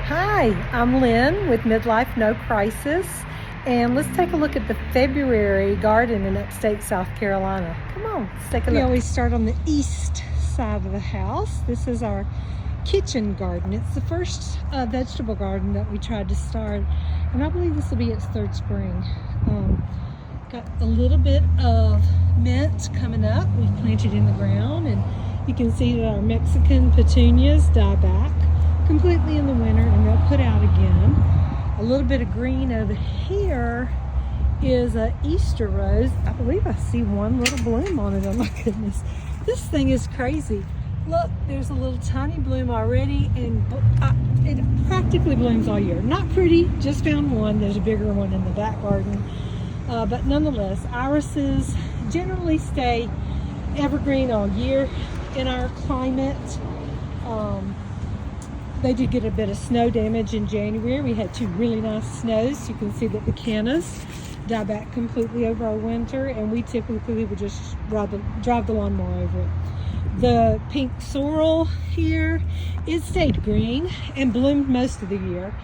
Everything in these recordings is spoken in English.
Hi, I'm Lynn with Midlife No Crisis, and let's take a look at the February garden in Upstate, South Carolina. Come on, let's take a look. We always start on the east side of the house. This is our kitchen garden. It's the first vegetable garden that we tried to start, and I believe this will be its third spring. Got a little bit of mint coming up. We've planted in the ground, and you can see that our Mexican petunias die back completely in the winter and they'll put out again. A little bit of green over here is an Easter rose. I believe I see one little bloom on it. Oh my goodness, this thing is crazy. Look, there's a little tiny bloom already, and it practically blooms all year. Not pretty, just found one. There's a bigger one in the back garden, but nonetheless, irises generally stay evergreen all year in our climate. They did get a bit of snow damage in January. We had 2 really nice snows. You can see that the cannas die back completely over our winter, and we typically would just drive the lawnmower over it. The pink sorrel here, it stayed green and bloomed most of the year.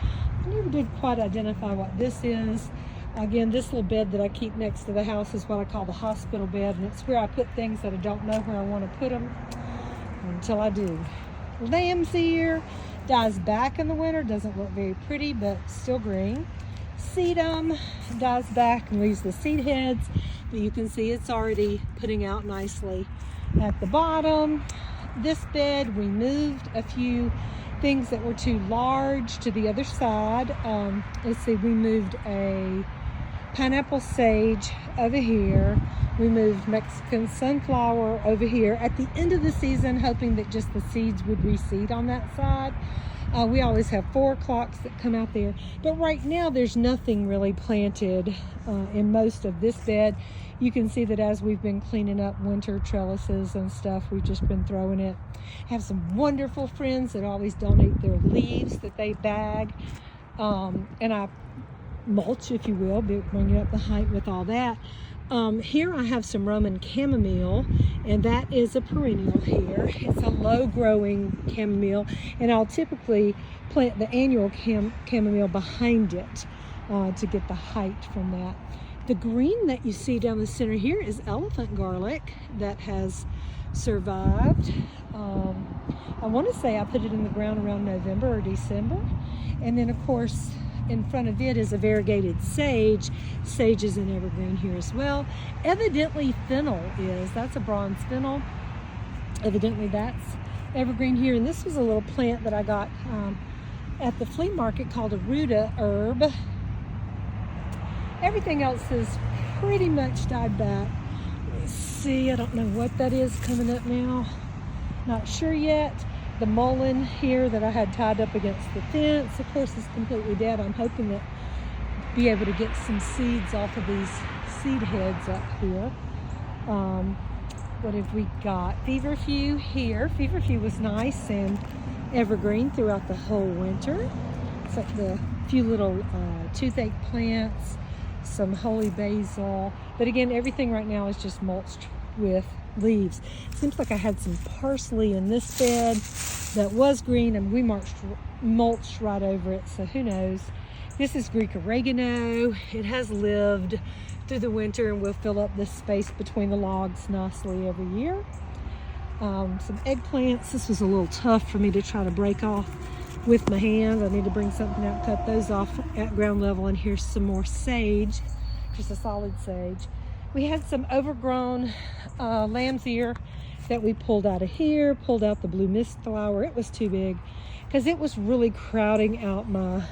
I never did quite identify what this is. Again, this little bed that I keep next to the house is what I call the hospital bed, and it's where I put things that I don't know where I want to put them until I do. Lamb's ear dies back in the winter, doesn't look very pretty, but still green. Sedum dies back and leaves the seed heads, but you can see it's already putting out nicely at the bottom. This bed, we moved a few things that were too large to the other side. Let's see, we moved a pineapple sage over here. We moved Mexican sunflower over here at the end of the season, hoping that just the seeds would reseed on that side. We always have 4 o'clocks that come out there, but right now there's nothing really planted in most of this bed. You can see that as we've been cleaning up winter trellises and stuff, we've just been throwing it. Have some wonderful friends that always donate their leaves that they bag, and I mulch, if you will, bring it up the height with all that. Here I have some Roman chamomile, and that is a perennial here. It's a low-growing chamomile, and I'll typically plant the annual chamomile behind it to get the height from that. The green that you see down the center here is elephant garlic that has survived. I want to say I put it in the ground around November or December, and then of course in front of it is a variegated sage. Sage is an evergreen here as well. Evidently fennel that's a bronze fennel. Evidently that's evergreen here. And this was a little plant that I got at the flea market called a ruta herb. Everything else has pretty much died back. Let's see, I don't know what that is coming up now. Not sure yet. The mullein here that I had tied up against the fence, of course, is completely dead. I'm hoping that be able to get some seeds off of these seed heads up here. What have we got? Feverfew here. Feverfew was nice and evergreen throughout the whole winter. Except the few little toothache plants, some holy basil. But again, everything right now is just mulched with leaves. Seems like I had some parsley in this bed that was green, and we mulched right over it, so who knows. This is Greek oregano. It has lived through the winter and will fill up this space between the logs nicely every year. Some eggplants. This was a little tough for me to try to break off with my hand. I need to bring something out, cut those off at ground level. And here's some more sage, just a solid sage. We had some overgrown lamb's ear that we pulled out of here, pulled out the blue mist flower. It was too big because it was really crowding out my,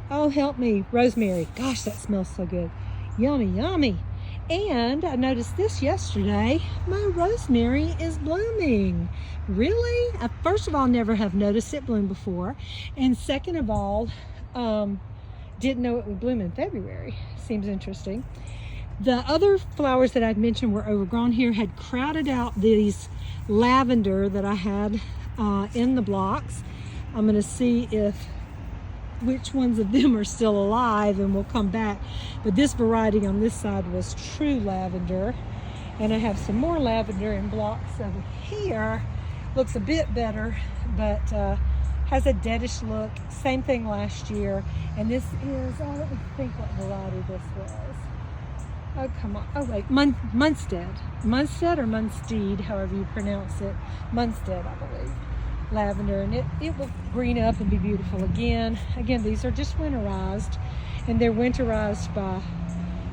oh help me, rosemary. Gosh, that smells so good. Yummy, yummy. And I noticed this yesterday, my rosemary is blooming. Really? First of all, never have noticed it bloom before. And second of all, didn't know it would bloom in February. Seems interesting. The other flowers that I'd mentioned were overgrown here, had crowded out these lavender that I had in the blocks. I'm gonna see which ones of them are still alive, and we'll come back. But this variety on this side was true lavender. And I have some more lavender in blocks over here. looks a bit better, but has a deadish look. Same thing last year. And this is, oh, let me think what variety this was. Oh, come on. Oh, wait. Munstead. Munstead or Munstead, however you pronounce it. Munstead, I believe. Lavender. And it will green up and be beautiful again. Again, these are just winterized. And they're winterized by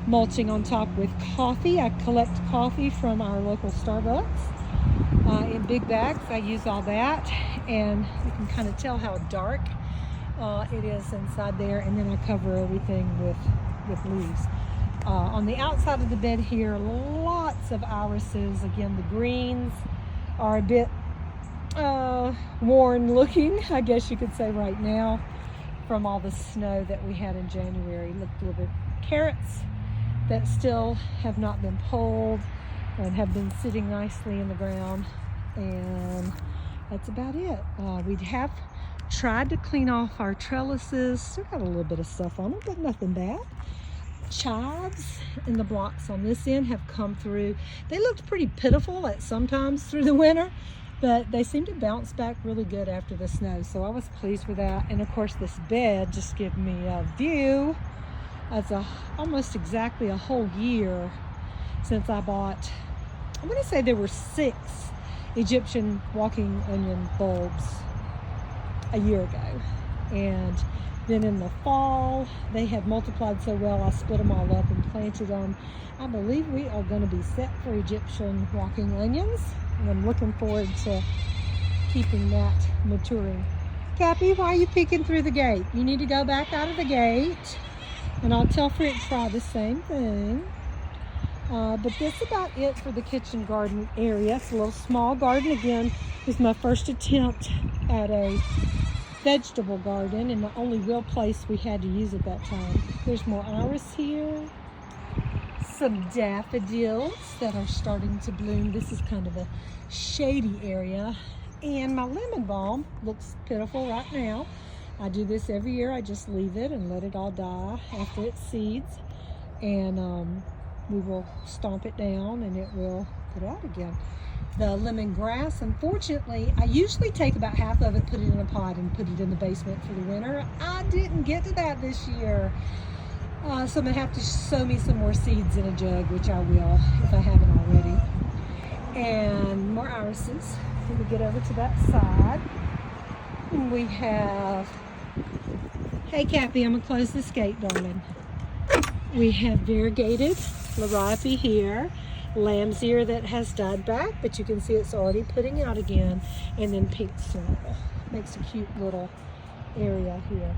mulching on top with coffee. I collect coffee from our local Starbucks in big bags. I use all that. And you can kind of tell how dark it is inside there. And then I cover everything with leaves. On the outside of the bed here, lots of irises. Again, the greens are a bit worn looking, I guess you could say right now, from all the snow that we had in January. Looked a little bit. Carrots that still have not been pulled and have been sitting nicely in the ground. And that's about it. We have tried to clean off our trellises. Still got a little bit of stuff on them, but nothing bad. Chives in the blocks on this end have come through. They looked pretty pitiful at sometimes through the winter, but they seem to bounce back really good after the snow, so I was pleased with that. And of course this bed just gave me a view. It's almost exactly a whole year since I bought, I'm going to say there were 6 Egyptian walking onion bulbs a year ago. And then in the fall, they had multiplied so well, I split them all up and planted them. I believe we are going to be set for Egyptian walking onions, and I'm looking forward to keeping that maturing. Cappy, why are you peeking through the gate? You need to go back out of the gate, and I'll tell French Fry the same thing. But that's about it for the kitchen garden area. It's a little small garden. Again, it was my first attempt at a vegetable garden and the only real place we had to use at that time. There's more iris here, some daffodils that are starting to bloom. This is kind of a shady area, and my lemon balm looks pitiful right now. I do this every year. I just leave it and let it all die after it seeds, and we will stomp it down and it will put out again. The lemongrass, unfortunately, I usually take about half of it, put it in a pot, and put it in the basement for the winter. I didn't get to that this year. So I'm going to have to sow me some more seeds in a jug, which I will if I haven't already. And more irises. Let me get over to that side. And we have, hey Cappy, I'm going to close this gate, darling. We have variegated liripe here. Lamb's ear that has died back, but you can see it's already putting out again. And then pink sorrel. Makes a cute little area here.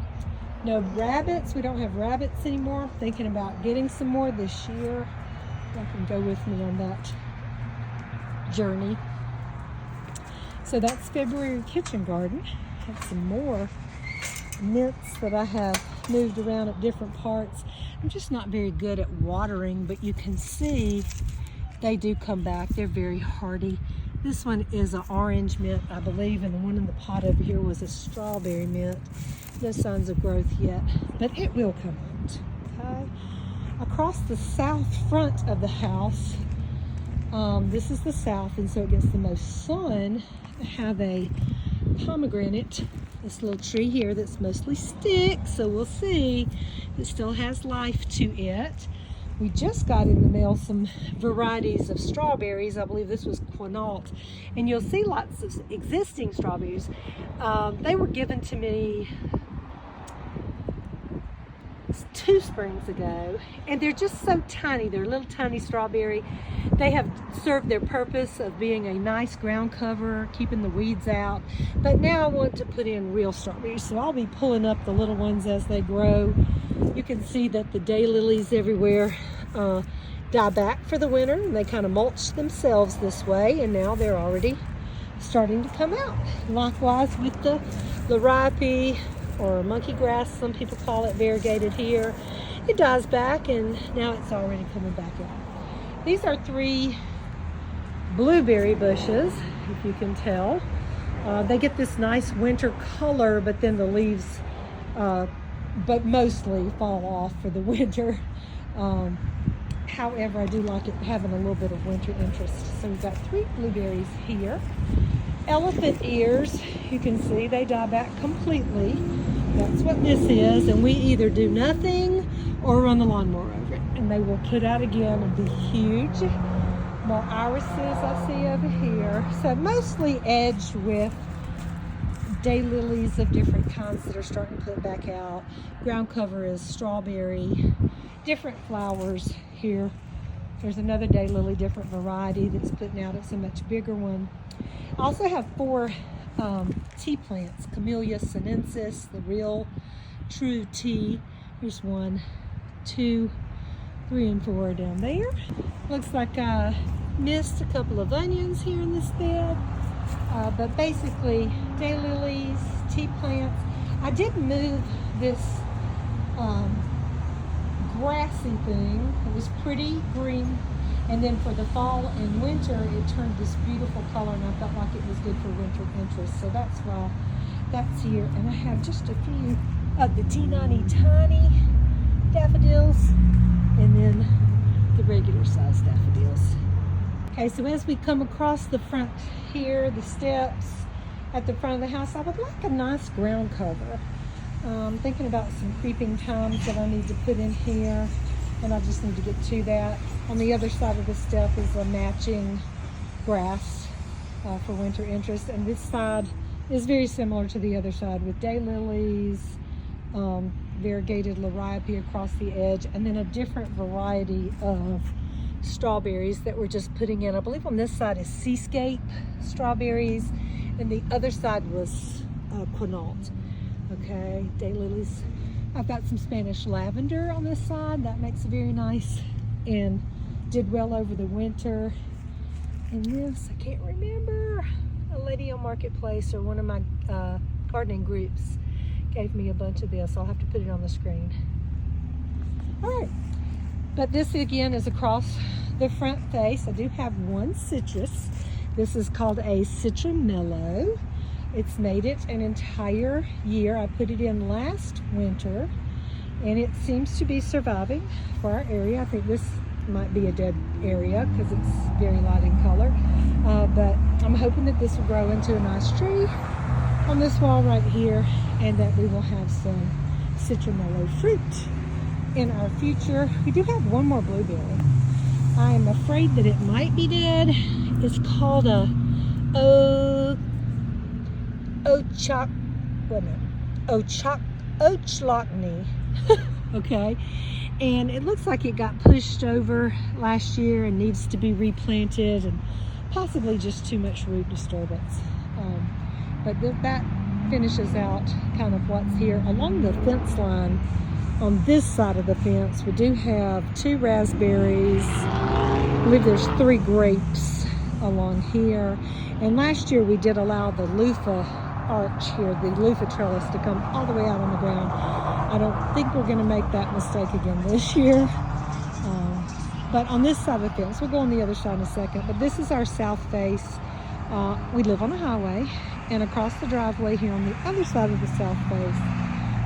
No rabbits. We don't have rabbits anymore. I'm thinking about getting some more this year. Y'all can go with me on that journey. So that's February kitchen garden. Have some more mints that I have moved around at different parts. I'm just not very good at watering, but you can see they do come back. They're very hardy. This one is an orange mint, I believe, and the one in the pot over here was a strawberry mint. No signs of growth yet, but it will come out. Okay. Across the south front of the house, this is the south, and so it gets the most sun. I have a pomegranate, this little tree here that's mostly sticks, so we'll see. It still has life to it. We just got in the mail some varieties of strawberries. I believe this was Quinault. And you'll see lots of existing strawberries. They were given to me 2 springs ago. And they're just so tiny. They're a little tiny strawberry. They have served their purpose of being a nice ground cover, keeping the weeds out. But now I want to put in real strawberries. So I'll be pulling up the little ones as they grow. You can see that the daylilies everywhere die back for the winter, and they kind of mulch themselves this way, and now they're already starting to come out. Likewise with the liripe, or monkey grass, some people call it, variegated here. It dies back, and now it's already coming back out. These are 3 blueberry bushes, if you can tell. They get this nice winter color, but then the leaves but mostly fall off for the winter. However, I do like it having a little bit of winter interest. So we've got 3 blueberries here. elephant ears. You can see they die back completely. That's what this is, and we either do nothing or run the lawnmower over it, and they will put out again and be huge. More irises I see over here. So mostly edged with daylilies of different kinds that are starting to put back out. Ground cover is strawberry. Different flowers here. There's another daylily, different variety that's putting out. It's a much bigger one. I also have 4 tea plants. Camellia sinensis, the real true tea. Here's 1, 2, 3, and 4 down there. Looks like I missed a couple of onions here in this bed. But basically, daylilies, tea plants. I did move this grassy thing. It was pretty green. And then for the fall and winter, it turned this beautiful color, and I felt like it was good for winter interest. So that's why that's here. And I have just a few of the teeny tiny daffodils, and then the regular size daffodils. Okay, so as we come across the front here, the steps at the front of the house, I would like a nice ground cover. I'm thinking about some creeping Toms that I need to put in here, and I just need to get to that. On the other side of the step is a matching grass for winter interest, and this side is very similar to the other side with daylilies, variegated liriope across the edge, and then a different variety of strawberries that we're just putting in. I believe on this side is seascape strawberries, and the other side was quinault. Okay, daylilies. I've got some Spanish lavender on this side. That makes it very nice and did well over the winter. And this, I can't remember, a lady on Marketplace or one of my gardening groups gave me a bunch of this. I'll have to put it on the screen. All right, but this again is across the front face. I do have one citrus. This is called a citronello. It's made it an entire year. I put it in last winter, and it seems to be surviving for our area. I think this might be a dead area because it's very light in color, but I'm hoping that this will grow into a nice tree on this wall right here, and that we will have some citronello fruit in our future. We do have one more blueberry. I am afraid that it might be dead. It's called a Ochlockley. Okay, and it looks like it got pushed over last year and needs to be replanted, and possibly just too much root disturbance. But that finishes out kind of what's here. Along the fence line on this side of the fence, we do have 2 raspberries. I believe there's 3 grapes along here. And last year we did allow the loofah arch here, the loofah trellis, to come all the way out on the ground. I don't think we're going to make that mistake again this year. But on this side of the fence, we'll go on the other side in a second, but this is our south face. We live on a highway, and across the driveway here on the other side of the south face,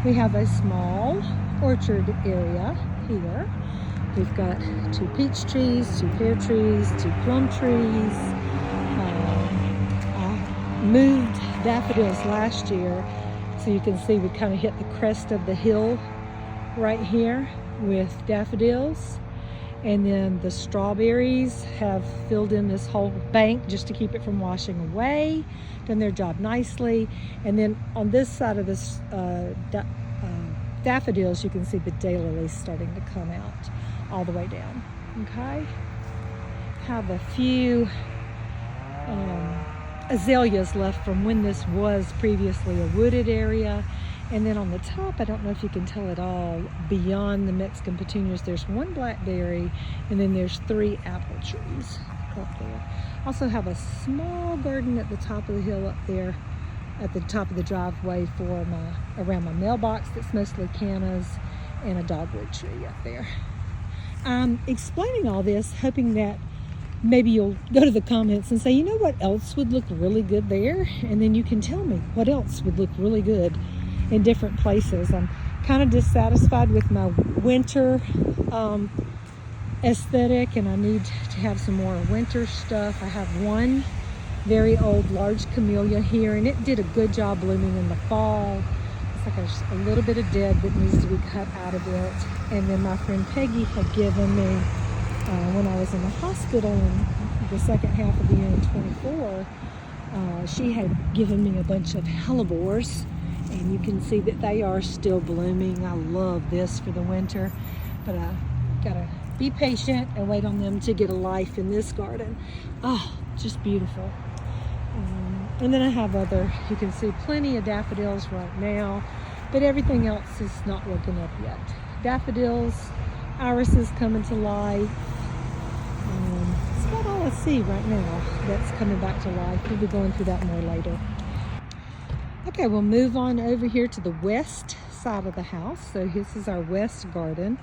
we have a small orchard area here. We've got 2 peach trees, 2 pear trees, 2 plum trees. I moved daffodils last year, so you can see we kind of hit the crest of the hill right here with daffodils. And then the strawberries have filled in this whole bank just to keep it from washing away. Done their job nicely. And then on this side of this daffodils, you can see the daylilies starting to come out all the way down. Okay. Have a few azaleas left from when this was previously a wooded area. And then on the top, I don't know if you can tell at all, beyond the Mexican petunias, there's 1 blackberry, and then there's 3 apple trees up there. Also have a small garden at the top of the hill up there, at the top of the driveway for around my mailbox that's mostly cannas, and a dogwood tree up there. I'm explaining all this, hoping that maybe you'll go to the comments and say, you know what else would look really good there? And then you can tell me what else would look really good in different places. I'm kind of dissatisfied with my winter aesthetic, and I need to have some more winter stuff. I have one very old large camellia here, and it did a good job blooming in the fall. It's like a little bit of dead that needs to be cut out of it. And then my friend Peggy had given me, when I was in the hospital in the second half of the year in 24, she had given me a bunch of hellebores, and you can see that they are still blooming. I love this for the winter, but I gotta be patient and wait on them to get a life in this garden. Oh, just beautiful. And then I have you can see plenty of daffodils right now, but everything else is not looking up yet. Daffodils, irises coming to life. That's about all I see right now that's coming back to life. We'll be going through that more later. Okay, we'll move on over here to the west side of the house. So this is our west garden.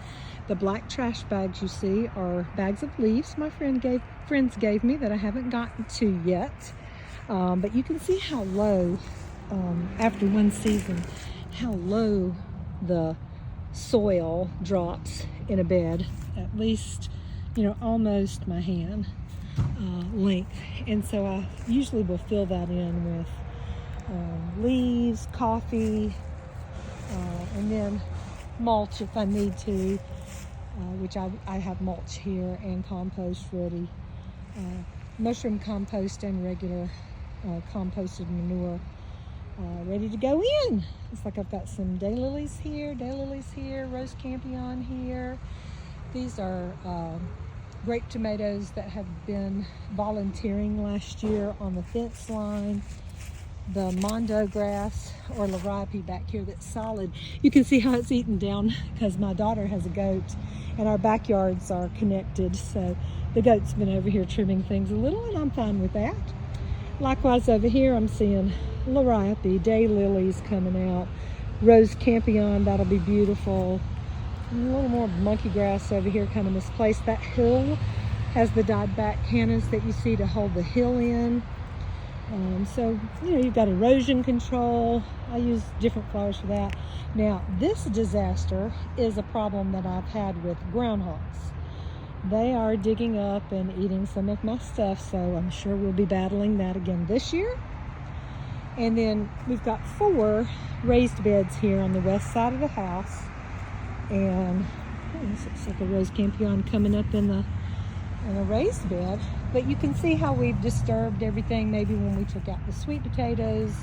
The black trash bags you see are bags of leaves my friends gave me that I haven't gotten to yet. But you can see how low, after one season, how low the soil drops in a bed, at least, almost my hand length. And so I usually will fill that in with leaves, coffee, and then mulch if I need to, which I have mulch here and compost ready, mushroom compost and regular composted manure ready to go in. It's like I've got some daylilies here, rose campion here. These are grape tomatoes that have been volunteering last year on the fence line. The mondo grass or liripe back here that's solid. You can see how it's eaten down because my daughter has a goat and our backyards are connected. So the goat's been over here trimming things a little, and I'm fine with that. Likewise over here I'm seeing liripe, daylilies coming out, rose campion, that'll be beautiful. A little more monkey grass over here kind of misplaced. That hill has the dyed back cannas that you see to hold the hill in. So, you've got erosion control. I use different flowers for that. Now, this disaster is a problem that I've had with groundhogs. They are digging up and eating some of my stuff, so I'm sure we'll be battling that again this year. And then we've got 4 raised beds here on the west side of the house. And this looks like a rose campion coming up in a raised bed. But you can see how we've disturbed everything. Maybe when we took out the sweet potatoes,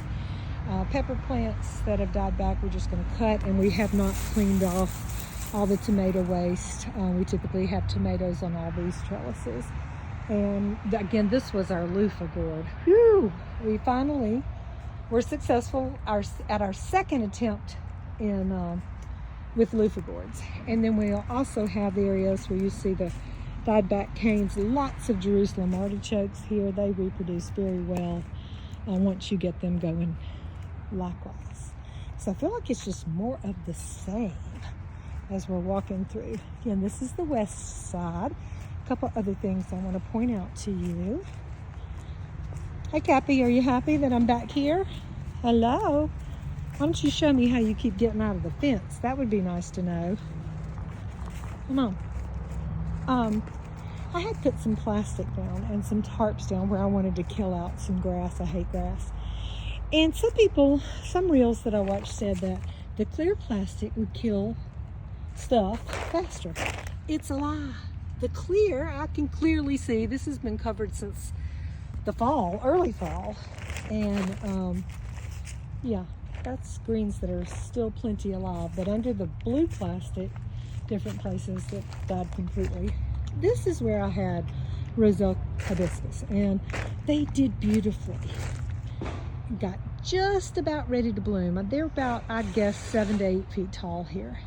pepper plants that have died back, we're just going to cut, and we have not cleaned off all the tomato waste. We typically have tomatoes on all these trellises. And again, this was our loofah gourd. Whew! We finally were successful at our second attempt with loofah gourds. And then we'll also have the areas where you see the dyed back canes, lots of Jerusalem artichokes here. They reproduce very well once you get them going likewise. So I feel like it's just more of the same as we're walking through. Again, this is the west side. A couple other things I want to point out to you. Hi Cappy, are you happy that I'm back here? Hello. Why don't you show me how you keep getting out of the fence? That would be nice to know. Come on. I had put some plastic down and some tarps down where I wanted to kill out some grass. I hate grass. And some reels that I watched said that the clear plastic would kill stuff faster. It's a lie. The clear, I can clearly see, this has been covered since the fall, early fall. And yeah, that's greens that are still plenty alive. But under the blue plastic, different places that died completely. This is where I had Roselle hibiscus, and they did beautifully. Got just about ready to bloom. They're about, I'd guess, 7 to 8 feet tall here.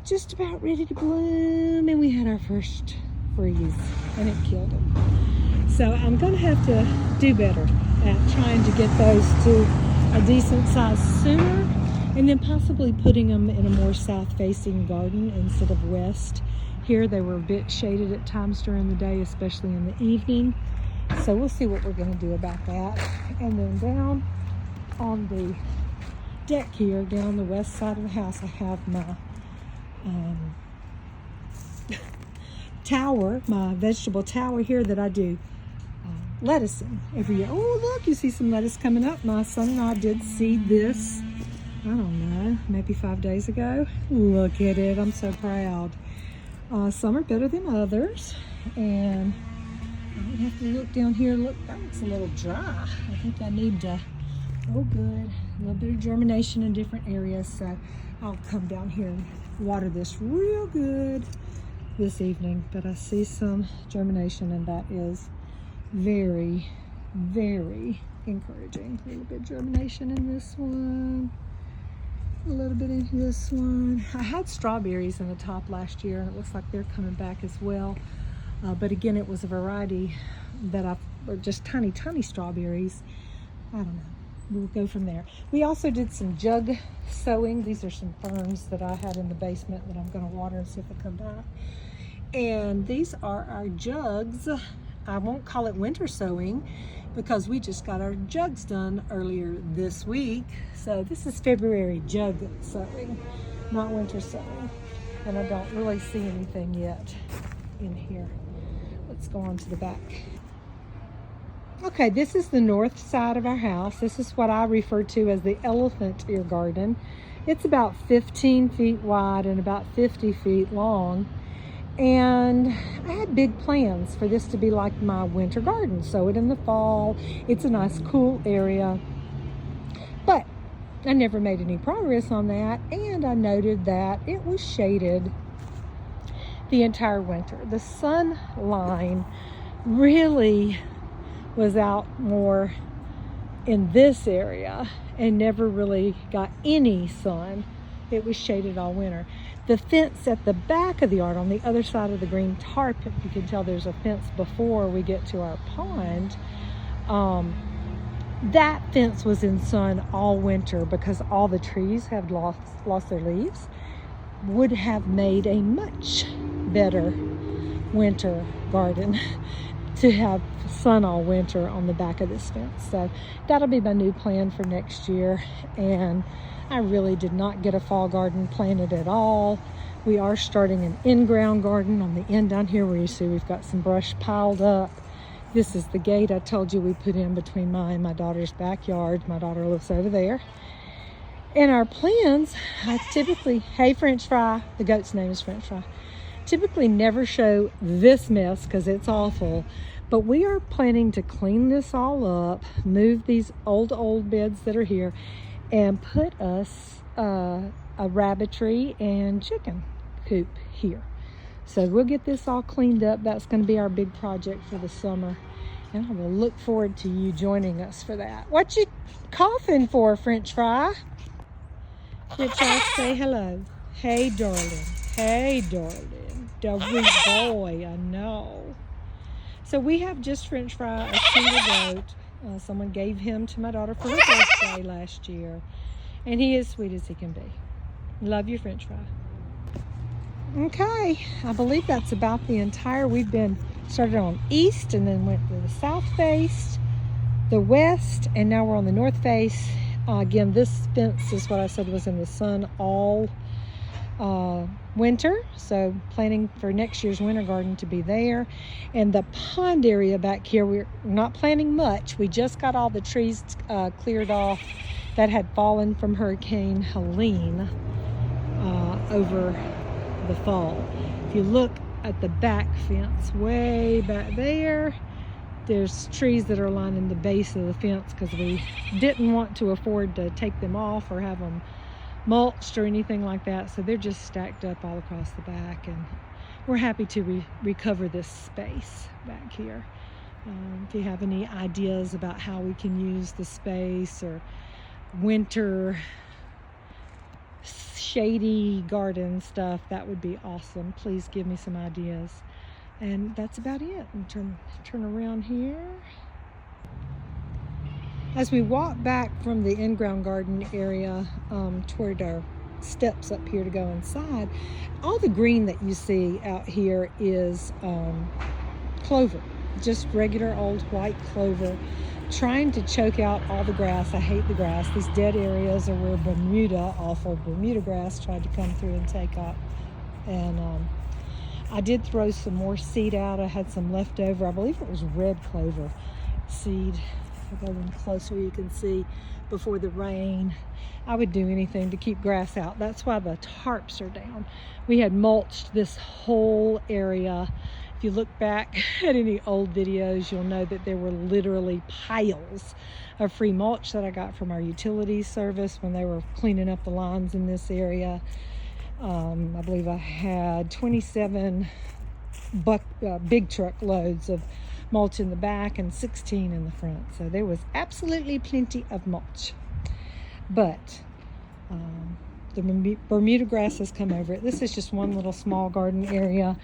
Just about ready to bloom, and we had our first freeze, and it killed them. So I'm going to have to do better at trying to get those to a decent size sooner, and then possibly putting them in a more south-facing garden instead of west. Here they were a bit shaded at times during the day, especially in the evening. So we'll see what we're going to do about that. And then down on the deck here, down the west side of the house, I have my tower, my vegetable tower here that I do lettucing every year. Oh, look, you see some lettuce coming up. My son and I did seed this, I don't know, maybe 5 days ago. Look at it, I'm so proud. Some are better than others, and I have to look down here. Look, that looks a little dry. I think I need to, oh good, a little bit of germination in different areas, so I'll come down here and water this real good this evening. But I see some germination, and that is very, very encouraging. A little bit of germination in this one, a little bit in this one. I had strawberries in the top last year, and it looks like they're coming back as well. But again, it was a variety that just tiny, tiny strawberries. I don't know. We'll go from there. We also did some jug sowing. These are some ferns that I had in the basement that I'm going to water and see if they come back. And these are our jugs. I won't call it winter sowing because we just got our jugs done earlier this week. So this is February jug sowing, not winter sowing. And I don't really see anything yet in here. Let's go on to the back. Okay, this is the north side of our house. This is what I refer to as the elephant ear garden. It's about 15 feet wide and about 50 feet long. And I had big plans for this to be like my winter garden. Sow it in the fall. It's a nice cool area. But I never made any progress on that. And I noted that it was shaded the entire winter. The sun line really was out more in this area and never really got any sun. It was shaded all winter. The fence at the back of the yard on the other side of the green tarp, if you can tell there's a fence before we get to our pond, that fence was in sun all winter because all the trees have lost their leaves. Would have made a much better winter garden to have sun all winter on the back of this fence. So that'll be my new plan for next year. And I really did not get a fall garden planted at all. We are starting an in-ground garden on the end down here where you see we've got some brush piled up. This is the gate I told you we put in between my and my daughter's backyard. My daughter lives over there. And our plans, I typically, hey French Fry, the goat's name is French Fry, typically never show this mess because it's awful. But we are planning to clean this all up, move these old beds that are here, and put us a rabbitry and chicken coop here. So we'll get this all cleaned up. That's going to be our big project for the summer. And I will look forward to you joining us for that. What you coughing for, French Fry? French Fry, say hello. Hey, darling. Hey, darling. The wee boy, I know. So we have just French Fry, a single goat. Someone gave him to my daughter for her birthday last year. And he is sweet as he can be. Love you, French Fry. Okay, I believe that's about the entire. We've been started on east and then went to the south face, the west, and now we're on the north face. Again, this fence is what I said was in the sun all winter, so planning for next year's winter garden to be there. And the pond area back here, we're not planting much. We just got all the trees cleared off that had fallen from Hurricane Helene over the fall. If you look at the back fence way back there, there's trees that are lining the base of the fence because we didn't want to afford to take them off or have them mulched or anything like that. So they're just stacked up all across the back, and we're happy to recover this space back here. If you have any ideas about how we can use the space or winter shady garden stuff, that would be awesome. Please give me some ideas. And that's about it. And turn around here. As we walk back from the in-ground garden area toward our steps up here to go inside, all the green that you see out here is clover, just regular old white clover, trying to choke out all the grass. I hate the grass. These dead areas are where awful Bermuda grass tried to come through and take up. And I did throw some more seed out. I had some left over. I believe it was red clover. seed. I'll go in closer, you can see before the rain. I would do anything to keep grass out. That's why the tarps are down. We had mulched this whole area. If you look back at any old videos, you'll know that there were literally piles of free mulch that I got from our utilities service when they were cleaning up the lines in this area. I believe I had 27 big truck loads of mulch in the back and 16 in the front. So there was absolutely plenty of mulch. But the Bermuda grass has come over it. This is just one little small garden area.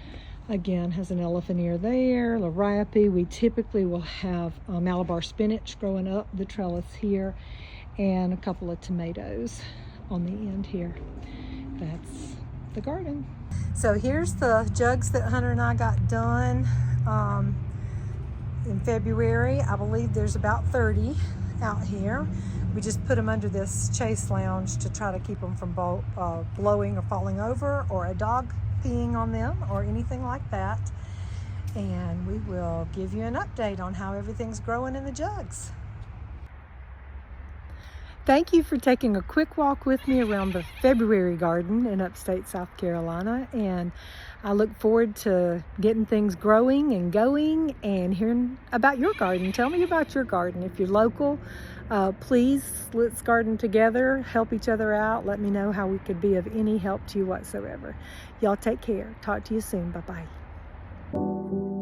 Again, has an elephant ear there, liriope. We typically will have Malabar spinach growing up the trellis here, and a couple of tomatoes on the end here. That's the garden. So here's the jugs that Hunter and I got done in February. I believe there's about 30 out here. We just put them under this chase lounge to try to keep them from blowing or falling over, or a dog peeing on them or anything like that. And we will give you an update on how everything's growing in the jugs. Thank you for taking a quick walk with me around the February garden in upstate South Carolina, and I look forward to getting things growing and going and hearing about your garden. Tell me about your garden. If you're local, please, let's garden together, help each other out. Let me know how we could be of any help to you whatsoever. Y'all take care. Talk to you soon. Bye-bye.